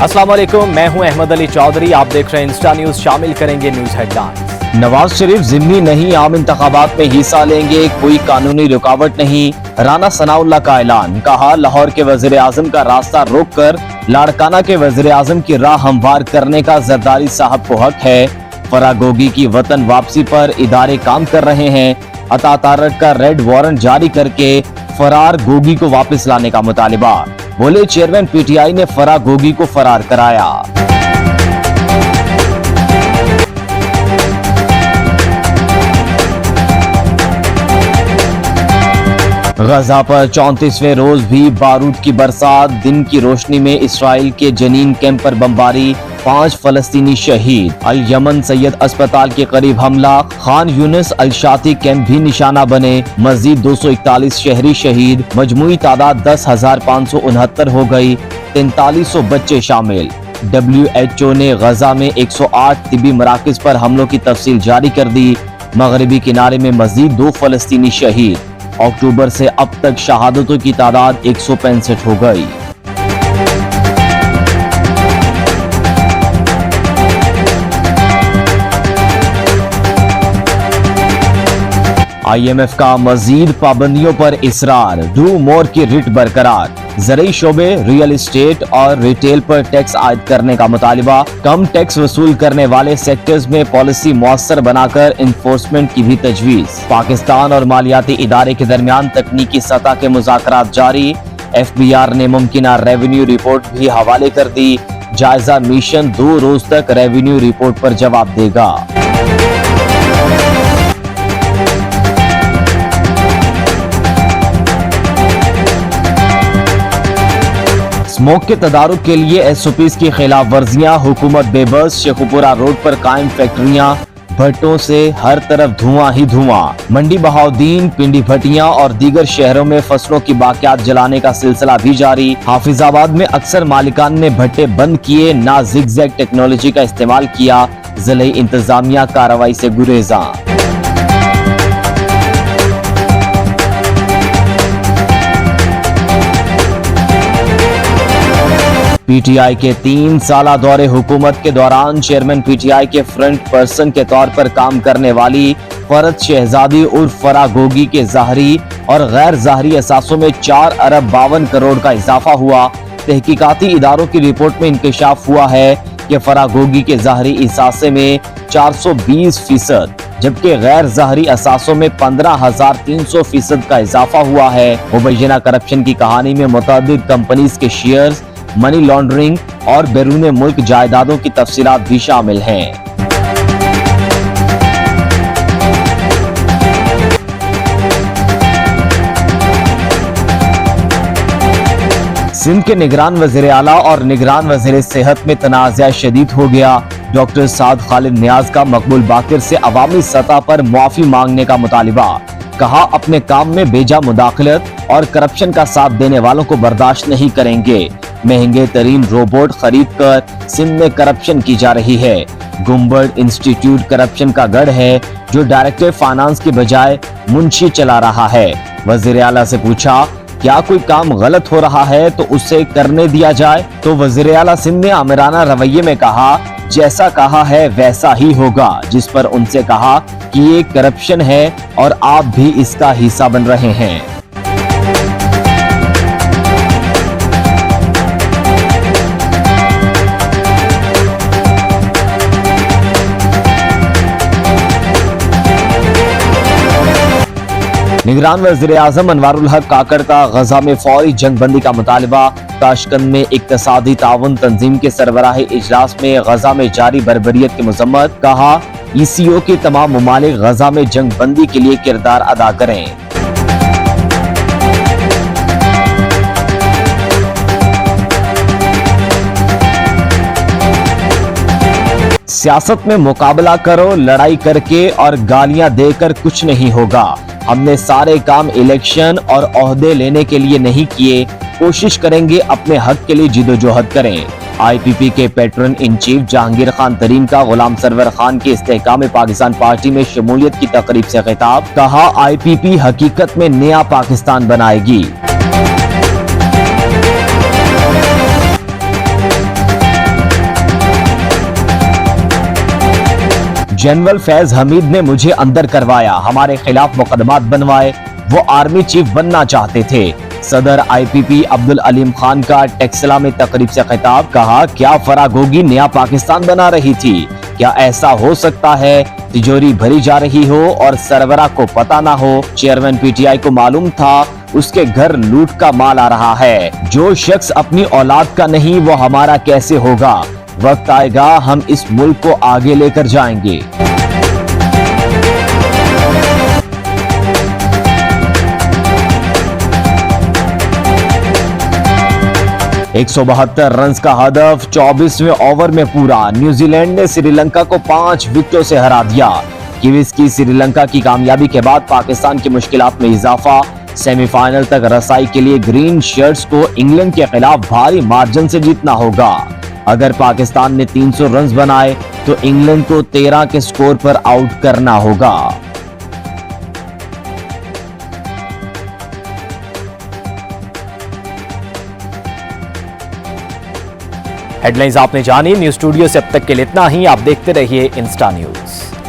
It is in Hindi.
अस्सलाम वालेकुम, मैं हूं अहमद अली चौधरी। आप देख रहे हैं इंस्टा न्यूज। शामिल करेंगे न्यूज हेडलाइंस। नवाज शरीफ जिम्मी नहीं, आम इंतखाबात में हिस्सा लेंगे, कोई कानूनी रुकावट नहीं। राना सनाउल्लाह का ऐलान, कहा लाहौर के वजीर आजम का रास्ता रोककर लाड़काना के वजीर आजम की राह हमवार करने का जरदारी साहब को हक है। फरागोगी की वतन वापसी पर इदारे काम कर रहे हैं। अता तारक का रेड वारंट जारी करके फरार गोगी को वापस लाने का मुतालिबा। बोले चेयरमैन पीटीआई ने फरागोगी को फरार कराया। गजा पर 34वें रोज भी बारूद की बरसात। दिन की रोशनी में इसराइल के जनीन कैंप पर बमबारी, 5 फलस्तीनी शहीद। अल यमन सैयद अस्पताल के करीब हमला, खान यूनिस अल शाती कैंप भी निशाना बने। मजीद 241 शहरी शहीद, मजमुई तादाद 10,569 हो गई। 4300 बच्चे शामिल। WHO ने गजा में 108 तिबी मराकज पर हमलों की तफसील जारी कर दी। मगरबी किनारे में मजीद 2 फलस्तीनी शहीद। अक्टूबर से अब तक शहादतों की तादाद 165 हो गई। IMF का मजीद पाबंदियों पर इसरार, डू मोर की रिट बरकरार। ज़रूरी शोबे, रियल एस्टेट और रिटेल पर टैक्स आयद करने का मुतालिबा। कम टैक्स वसूल करने वाले सेक्टर्स में पॉलिसी मुअस्सर बनाकर इन्फोर्समेंट की भी तजवीज। पाकिस्तान और मालियाती इदारे के दरमियान तकनीकी सतह के मुज़ाकरात जारी। FBR ने मुमकिना रेवेन्यू रिपोर्ट भी हवाले कर दी। जायजा मिशन 2 रोज तक रेवेन्यू रिपोर्ट पर जवाब देगा। स्मोक के तदारुक के लिए SOPs की खिलाफ वर्जियां, हुकूमत बेबस। शेखुपुरा रोड पर कायम फैक्ट्रियां, भट्टों से हर तरफ धुआं ही धुआं। मंडी बहाउद्दीन, पिंडी भटियां और दीगर शहरों में फसलों की बाकियात जलाने का सिलसिला भी जारी। हाफिजाबाद में अक्सर मालिकान ने भट्टे बंद किए, ना जिगजैग टेक्नोलॉजी का इस्तेमाल किया। जिले इंतजामिया कार्रवाई से गुरेजा। PTI के 3 साला दौरे हुकूमत के दौरान चेयरमैन PTI के फ्रंट पर्सन के तौर पर काम करने वाली फरद शहजादी उर्फ फरागोगी के ज़ाहरी और गैर ज़ाहरी असासों में 4 अरब 52 करोड़ का इजाफा हुआ। तहकीकाती इदारों की रिपोर्ट में इंकशाफ हुआ है कि फरागोगी के ज़ाहरी असासे में 420%, जबकि गैर ज़ाहरी असासों में 15,300% का इजाफा हुआ है। मुबैना करप्शन की कहानी में मुतअद्दिद कंपनीज के शेयर्स, मनी लॉन्ड्रिंग और बैरून मुल्क जायदादों की तफसीलात भी शामिल हैं। सिंध के निगरान वज़ीर आला और निगरान वज़ीर सेहत में तनाज़ा शदीद हो गया। डॉक्टर साद खालिद नियाज का मकबूल बाकिर से अवामी सतह पर मुआफ़ी मांगने का मुतालिबा। कहा अपने काम में बेजा मुदाखलत और करप्शन का साथ देने वालों को बर्दाश्त नहीं करेंगे। महंगे तरीन रोबोट खरीद कर सिंध में करप्शन की जा रही है। गुम्बद इंस्टीट्यूट करप्शन का गढ़ है, जो डायरेक्टर फाइनेंस के बजाय मुंशी चला रहा है। वज़ीर आला से पूछा, क्या कोई काम गलत हो रहा है तो उसे करने दिया जाए, तो वज़ीर आला सिंध ने आमिराना रवैये में कहा, जैसा कहा है वैसा ही होगा। जिस पर उनसे कहा कि ये करप्शन है और आप भी इसका हिस्सा बन रहे हैं। निगरान वज़ीर आज़म अनवारुल हक काकड़ का गजा में फौरी जंग बंदी का मुतालिबा। ताशकंद में इक्तसादी ताउन तंजीम के सरबराही इजलास में गजा में जारी बर्बरियत की मजम्मत। कहा ECO के तमाम ममालिक गजा में जंग बंदी के लिए किरदार अदा करें। सियासत में मुकाबला करो, लड़ाई करके और गालियां देकर कुछ नहीं होगा। हमने सारे काम इलेक्शन और ओहदे लेने के लिए नहीं किए, कोशिश करेंगे अपने हक के लिए जिदोजहद करें। IPP के patron in chief Jahangir Khan Tareen का गुलाम सरवर खान के इस्तेहकाम पाकिस्तान पार्टी में शमूलियत की तकरीब से खिताब। कहा IPP हकीकत में नया पाकिस्तान बनाएगी। जनरल फैज हमीद ने मुझे अंदर करवाया, हमारे खिलाफ मुकदमात बनवाए। वो आर्मी चीफ बनना चाहते थे। सदर आईपीपी अब्दुल अलीम खान का टेक्सला में तकरीब से खिताब, कहा क्या फराग होगी नया पाकिस्तान बना रही थी। क्या ऐसा हो सकता है तिजोरी भरी जा रही हो और सरवरा को पता ना हो। चेयरमैन पीटीआई को मालूम था उसके घर लूट का माल आ रहा है। जो शख्स अपनी औलाद का नहीं वो हमारा कैसे होगा। वक्त आएगा हम इस मुल्क को आगे लेकर जाएंगे। एक 172 रन का हदफ 24वें ओवर में पूरा। न्यूजीलैंड ने श्रीलंका को 5 विकेटों से हरा दिया। किवीज की श्रीलंका की कामयाबी के बाद पाकिस्तान की मुश्किलात में इजाफा। सेमीफाइनल तक रसाई के लिए ग्रीन शर्ट्स को इंग्लैंड के खिलाफ भारी मार्जिन से जीतना होगा। अगर पाकिस्तान ने 300 रन बनाए तो इंग्लैंड को 13 के स्कोर पर आउट करना होगा। हेडलाइंस आपने जानी। न्यूज स्टूडियो से अब तक के लिए इतना ही। आप देखते रहिए इंस्टा न्यूज।